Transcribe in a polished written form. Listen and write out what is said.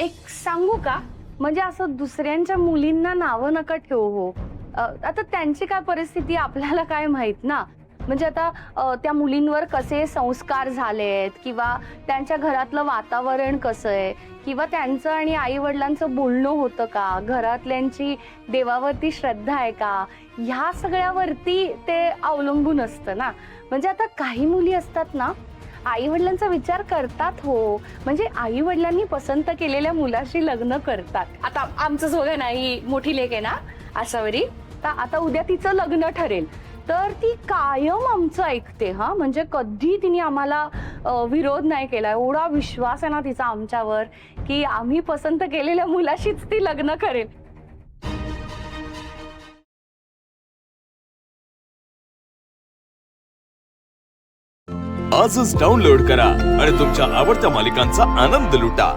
एक सांगू का? म्हणजे असं दुसऱ्यांच्या मुलींना नावं नका ठेवू हो. आता त्यांची काय परिस्थिती आपल्याला काय माहित ना. म्हणजे आता त्या मुलींवर कसे संस्कार झालेत किंवा त्यांच्या घरातलं वातावरण कसं आहे किंवा त्यांचं आणि आई वडिलांचं बोलणं होतं का, घरातल्यांची देवावरती श्रद्धा आहे का, ह्या सगळ्यावरती ते अवलंबून असतं ना. म्हणजे आता काही मुली असतात ना, आई वडिलांचा विचार करतात हो. म्हणजे आई वडिलांनी पसंत केलेल्या मुलाशी लग्न करतात. आता आमचंच बघा ना, ही मोठी लेक आहे ना आशावरी, तर आता उद्या तिचं लग्न ठरेल, तर ती कायम आमचं ऐकते. हा म्हणजे कधी तिने आम्हाला विरोध नाही केला. एवढा विश्वास आहे ना तिचा आमच्यावर, की आम्ही पसंत केलेल्या मुलाशीच ती लग्न करेल. आजच डाउनलोड करा आणि तुमच्या आवडत्या मालिकांचा आनंद लुटा.